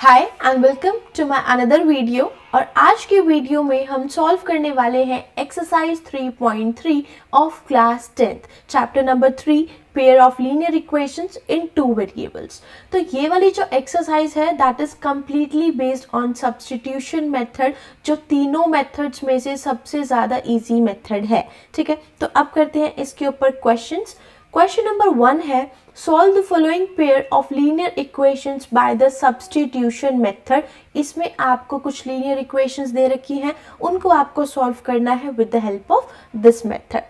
Hi and welcome to my another video. और आज के वीडियो में हम सॉल्व करने वाले हैं exercise 3.3 of class 10th chapter number 3 pair of linear equations in two variables. तो ये वाली जो एक्सरसाइज है that is completely based on substitution method, जो तीनों मेथड्स में से सबसे ज़्यादा इजी मेथड है। ठीक है, तो अब करते हैं इसके ऊपर क्वेश्चंस। क्वेश्चन नंबर 1 है solve the following pair of linear equations by the substitution method. इसमें आपको कुछ लीनियर इक्वेशंस दे रखी हैं, उनको आपको सॉल्व करना है with the help of this method.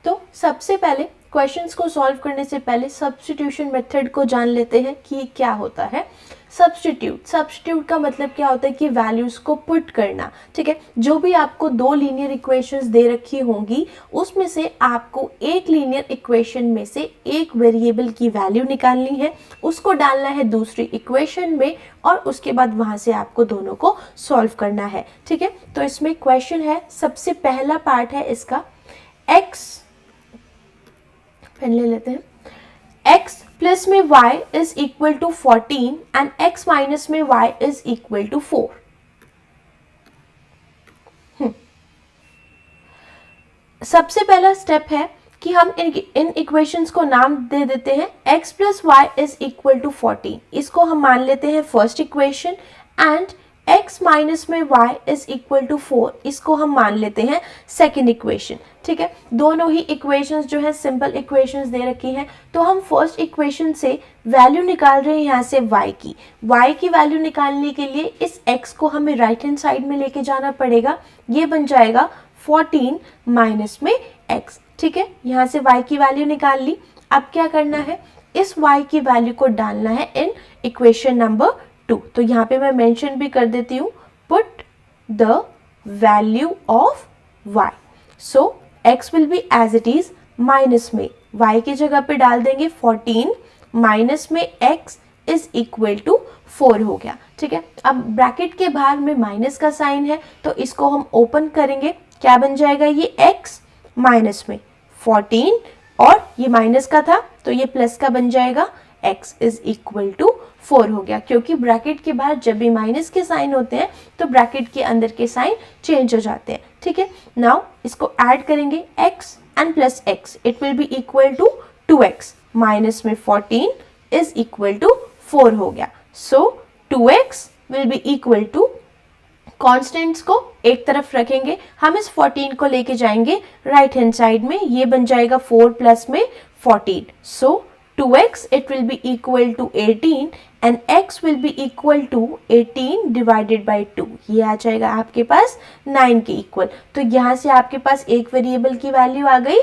तो सबसे पहले क्वेश्चंस को सॉल्व करने से पहले सब्स्टिट्यूशन मेथड को जान लेते हैं कि क्या होता है। सब्स्टिट्यूट का मतलब क्या होता है कि वैल्यूज को पुट करना। ठीक है, जो भी आपको दो लीनियर इक्वेशंस दे रखी होंगी उसमें से आपको एक लीनियर इक्वेशन में से एक वेरिएबल की वैल्यू निकालनी है, उसको डालना है दूसरी इक्वेशन में और उसके बाद वहां से आपको दोनों को सॉल्व करना है। ठीक है, तो इसमें क्वेश्चन है, सबसे पहला पार्ट है इसका x, पेन ले लेते हैं, x प्लस में y is equal to 14 and x minus में y इज इक्वल टू 4। सबसे पहला स्टेप है कि हम इन इक्वेशंस को नाम दे देते हैं। x plus y is equal to 14, इसको हम मान लेते हैं first equation, and x minus में y इज इक्वल टू 4, इसको हम मान लेते हैं सेकेंड इक्वेशन। ठीक है, दोनों ही इक्वेशंस जो है सिंपल इक्वेशंस दे रखी हैं, तो हम फर्स्ट इक्वेशन से वैल्यू निकाल रहे हैं यहाँ से y की वैल्यू निकालने के लिए इस x को हमें राइट हैंड साइड में लेके जाना पड़ेगा। ये बन जाएगा 14 माइनस में x। ठीक है, यहाँ से y की वैल्यू निकाल ली। अब क्या करना है, इस y की वैल्यू को डालना है इन इक्वेशन नंबर 2। तो यहाँ पे मैं मेंशन भी कर देती हूँ, put the value of y। So x will be as it is, minus में y की जगह पे डाल देंगे 14 माइनस में x इज इक्वल टू 4 हो गया। ठीक है, अब ब्रैकेट के बाहर में माइनस का साइन है तो इसको हम ओपन करेंगे, क्या बन जाएगा, ये x माइनस में 14 और ये माइनस का था तो ये प्लस का बन जाएगा, x इज इक्वल टू 4 हो गया। क्योंकि ब्रैकेट के बाहर जब भी माइनस के साइन होते हैं तो ब्रैकेट के अंदर के साइन चेंज हो जाते हैं। ठीक है, नाउ इसको ऐड करेंगे x and plus x, it will be equal to 2x minus में 14 इज इक्वल टू 4 हो गया। So 2x will be equal to, constants को एक तरफ रखेंगे, हम इस 14 को लेके जाएंगे राइट हैंड साइड में, ये बन जाएगा 4 प्लस में 14। सो 2x it will be equal to 18 and x will be equal to 18 divided by 2, ये आ जाएगा आपके पास 9 के इक्वल। तो यहाँ से आपके पास एक वेरिएबल की वैल्यू आ गई,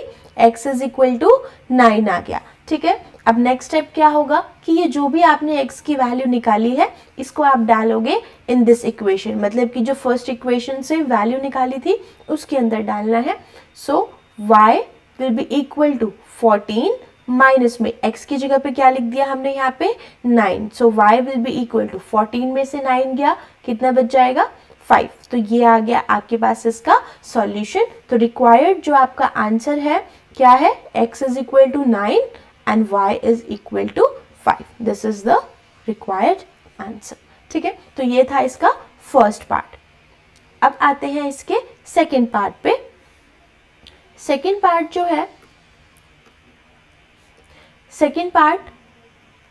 x is equal to 9 आ गया। ठीक है, अब नेक्स्ट स्टेप क्या होगा कि ये जो भी आपने x की वैल्यू निकाली है इसको आप डालोगे इन दिस इक्वेशन, मतलब कि जो फर्स्ट इक्वेशन से वैल्यू निकाली थी उसके अंदर डालना है। सो y will be equal to 14 minus में x की जगह पे क्या लिख दिया हमने यहाँ पे 9। So y will be equal to 14 में से 9 गया, कितना बच जाएगा 5। तो ये आ गया आपके पास इसका सॉल्यूशन। तो रिक्वायर्ड जो आपका आंसर है क्या है, x is equal to 9 and y is equal to 5। This is the required answer. ठीक है, तो ये था इसका फर्स्ट पार्ट। अब आते हैं इसके सेकेंड पार्ट पे। सेकेंड पार्ट जो है, सेकेंड पार्ट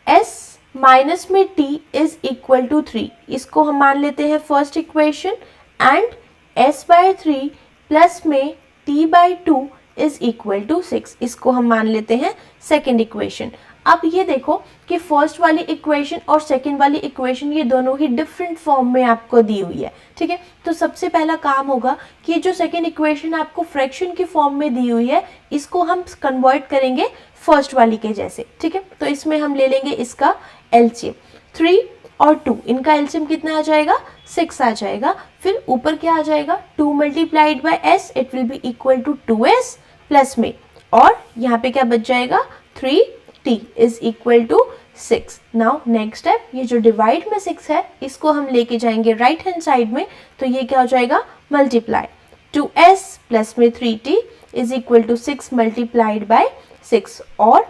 s माइनस में t इज इक्वल टू 3, इसको हम मान लेते हैं first equation, and s by 3 plus में t by 2 is equal to 6, इसको हम मान लेते हैं सेकेंड इक्वेशन। अब ये देखो कि फर्स्ट वाली इक्वेशन और सेकेंड वाली इक्वेशन ये दोनों ही डिफरेंट फॉर्म में आपको दी हुई है। ठीक है, तो सबसे पहला काम होगा कि जो सेकेंड इक्वेशन आपको फ्रैक्शन की फॉर्म में दी हुई है इसको हम कन्वर्ट करेंगे फर्स्ट वाली के जैसे। ठीक है, तो इसमें हम ले लेंगे इसका एलसीएम, 3 और 2, इनका एलसीएम कितना आ जाएगा, 6 आ जाएगा। फिर ऊपर क्या आ जाएगा, 2 multiplied by s, it will be equal to 2s plus में, और यहाँ पे क्या बच जाएगा 3t is equal to 6। Now next step, ये जो डिवाइड में 6 है इसको हम लेके जाएंगे राइट हैंड साइड में, तो ये क्या हो जाएगा मल्टीप्लाई, 2s प्लस में 3t is equal to 6 multiplied by 6, और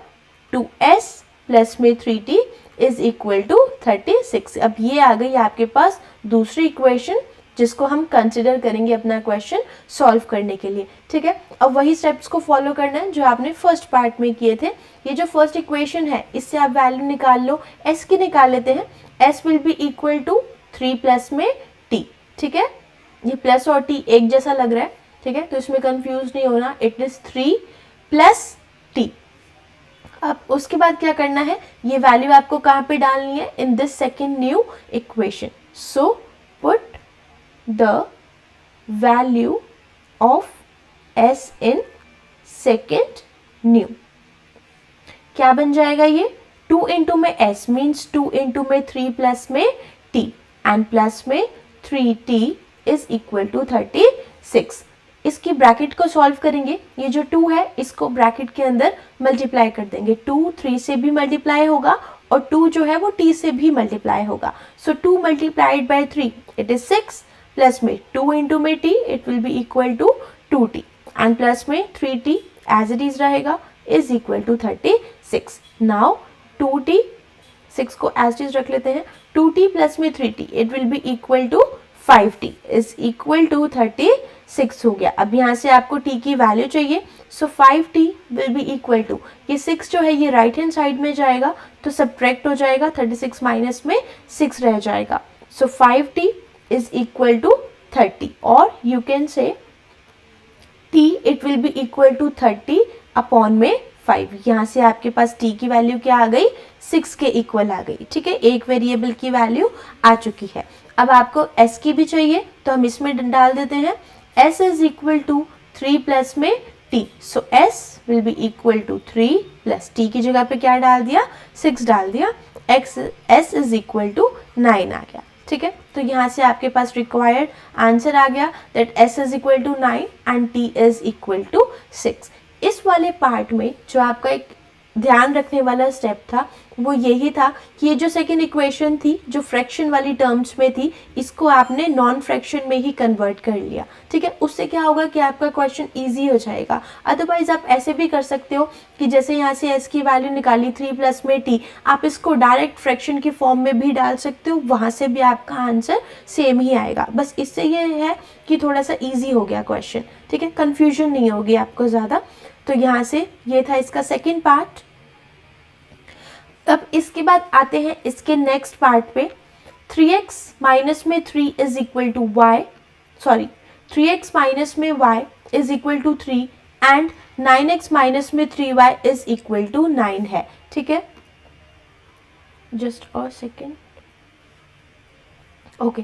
2s प्लस में 3t इज इक्वल टू 36। अब ये आ गई आपके पास दूसरी इक्वेशन जिसको हम कंसिडर करेंगे अपना क्वेश्चन सॉल्व करने के लिए। ठीक है, अब वही स्टेप्स को फॉलो करना है जो आपने फर्स्ट पार्ट में किए थे। ये जो फर्स्ट इक्वेशन है इससे आप वैल्यू निकाल लो, s की निकाल लेते हैं। s will be equal to 3 plus में t। ठीक है, ये प्लस और t एक जैसा लग रहा है। ठीक है, तो इसमें कंफ्यूज नहीं होना, इट इज 3 प्लस t। अब उसके बाद क्या करना है, ये वैल्यू आपको कहाँ पे डालनी है, in this second new equation. So put the value of s in second new। क्या बन जाएगा ये, 2 इंटू में s मीन्स 2 इंटू में 3 प्लस में t एंड प्लस में 3t इज इक्वल टू 36। इसकी ब्रैकेट को सॉल्व करेंगे, ये जो 2 है इसको ब्रैकेट के अंदर मल्टीप्लाई कर देंगे। 2 3 से भी मल्टीप्लाई होगा और 2 जो है वो t से भी मल्टीप्लाई होगा। So 2 multiplied by 3 it is 6 plus में 2 इंटू में t it will be equal to 2t and plus में 3t एज इट इज रहेगा is equal to 36। Now 2t 6 को एज इट इज रख लेते हैं, 2t प्लस में 3t it will be equal to 5t is equal to 36 हो गया। अब यहाँ से आपको t की वैल्यू चाहिए, so 5t will be equal to, ये 6 जो है ये राइट हैंड साइड में जाएगा तो सब्ट्रैक्ट हो जाएगा, 36 माइनस में 6 रह जाएगा। सो 5t is equal to 30 or you can say t it will be equal to 30 upon में 5। यहाँ से आपके पास t की वैल्यू क्या आ गई, 6 के इक्वल आ गई। ठीक है, एक वेरिएबल की वैल्यू आ चुकी है। अब आपको s की भी चाहिए तो हम इसमें डाल देते हैं, s is equal to 3 plus में t। So s will be equal to 3 plus t की जगह पे क्या डाल दिया, 6 डाल दिया, s is equal to 9 आ गया। ठीक है, तो यहाँ से आपके पास रिक्वायर्ड आंसर आ गया that s is equal to 9 and t is equal to 6। इस वाले पार्ट में जो आपका एक ध्यान रखने वाला स्टेप था वो यही था कि ये जो सेकेंड इक्वेशन थी जो फ्रैक्शन वाली टर्म्स में थी इसको आपने नॉन फ्रैक्शन में ही कन्वर्ट कर लिया। ठीक है, उससे क्या होगा कि आपका क्वेश्चन इजी हो जाएगा। अदरवाइज आप ऐसे भी कर सकते हो कि जैसे यहाँ से s की वैल्यू निकाली 3 प्लस में t, आप इसको डायरेक्ट फ्रैक्शन की फॉर्म में भी डाल सकते हो, वहाँ से भी आपका आंसर सेम ही आएगा। बस इससे ये है कि थोड़ा सा ईजी हो गया क्वेश्चन। ठीक है, कन्फ्यूजन नहीं होगी आपको ज़्यादा। तो यहाँ से ये था इसका सेकेंड पार्ट। अब इसके बाद आते हैं इसके नेक्स्ट पार्ट पे। 3x माइनस में 3 is equal to y, sorry 3x minus में y is equal to 3 and 9x minus में 3y इज इक्वल टू 9 है। ठीक है, जस्ट अ सेकेंड। ओके,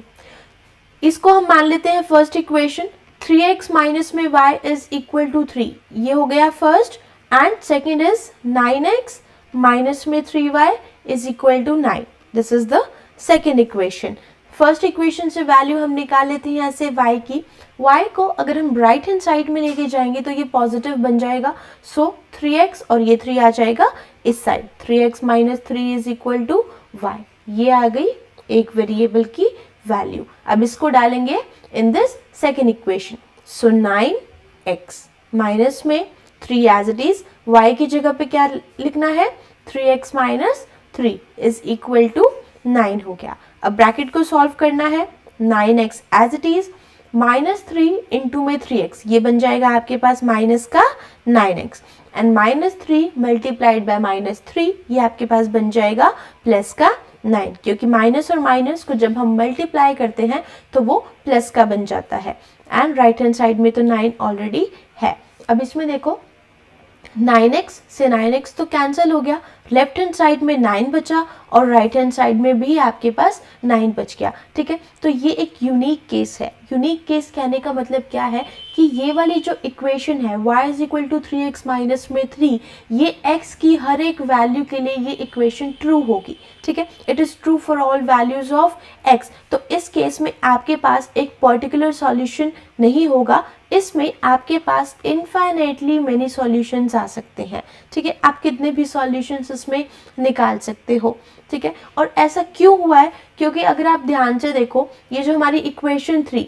इसको हम मान लेते हैं फर्स्ट इक्वेशन। 3x माइनस में y इज इक्वल टू 3, ये हो गया first, and second is 9x minus में 3y is equal to 9। This is the second equation. First equation से वैल्यू हम निकाल लेते हैं यहाँ से y की। y को अगर हम राइट हैंड साइड में लेके जाएंगे तो ये पॉजिटिव बन जाएगा। सो 3x और ये 3 आ जाएगा इस side, 3x minus 3 is equal to y। ये आ गई एक वेरिएबल की वैल्यू। अब इसको डालेंगे in this second equation. So 9x minus में 3 एज इट इज, y की जगह पे क्या लिखना है, 3x minus 3 is equal to 9 हो गया। अब ब्रैकेट को सॉल्व करना है, 9x as it is minus 3 into में 3x, ये बन जाएगा आपके पास माइनस का 9x and minus 3 multiplied by minus 3 ये आपके पास बन जाएगा प्लस का 9, क्योंकि माइनस और माइनस को जब हम मल्टीप्लाई करते हैं तो वो प्लस का बन जाता है एंड राइट हैंड साइड में तो 9 ऑलरेडी है। अब इसमें देखो 9x से 9x तो कैंसिल हो गया, लेफ्ट हैंड साइड में 9 बचा और राइट हैंड साइड में भी आपके पास 9 बच गया। ठीक है, तो ये एक यूनिक केस है। यूनिक केस कहने का मतलब क्या है कि ये वाली जो इक्वेशन है y is equal to 3x minus में 3, ये x की हर एक वैल्यू के लिए ये इक्वेशन ट्रू होगी। ठीक है, it is true for all values of x। तो इस केस में आपके पास एक पर्टिकुलर सॉल्यूशन नहीं होगा, इसमें आपके पास इनफाइनाइटली मेनी सॉल्यूशंस आ सकते हैं। ठीक है, आप कितने भी सॉल्यूशंस इसमें निकाल सकते हो। ठीक है, और ऐसा क्यों हुआ है, क्योंकि अगर आप ध्यान से देखो ये जो हमारी इक्वेशन 3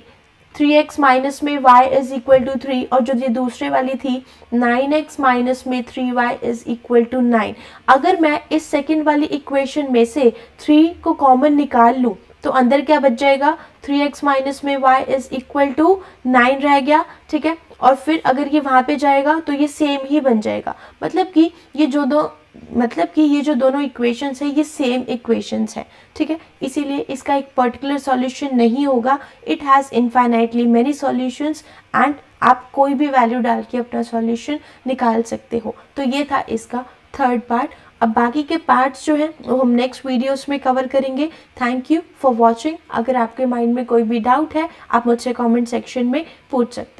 3x माइनस में y इज इक्वल टू 3, और जो ये दूसरे वाली थी 9x माइनस में 3y इज इक्वल टू 9। अगर मैं इस सेकेंड वाली इक्वेशन में से 3 को कॉमन निकाल लूँ तो अंदर क्या बच जाएगा, 3x माइनस में y इज इक्वल टू 9 रह गया, ठीक है। और फिर अगर ये वहाँ पे जाएगा तो ये सेम ही बन जाएगा, मतलब कि ये जो दोनों इक्वेशंस है ये सेम इक्वेशंस है, ठीक है। इसीलिए इसका एक पर्टिकुलर सॉल्यूशन नहीं होगा, it has infinitely many solutions and आप कोई भी वैल्यू डाल के अपना सॉल्यूशन निकाल सकते हो। तो ये था इसका थर्ड पार्ट। अब बाकी के पार्ट्स जो हैं वो हम नेक्स्ट वीडियोस में कवर करेंगे। Thank you for watching. अगर आपके माइंड में कोई भी डाउट है आप मुझसे कमेंट सेक्शन में पूछ सकते हैं।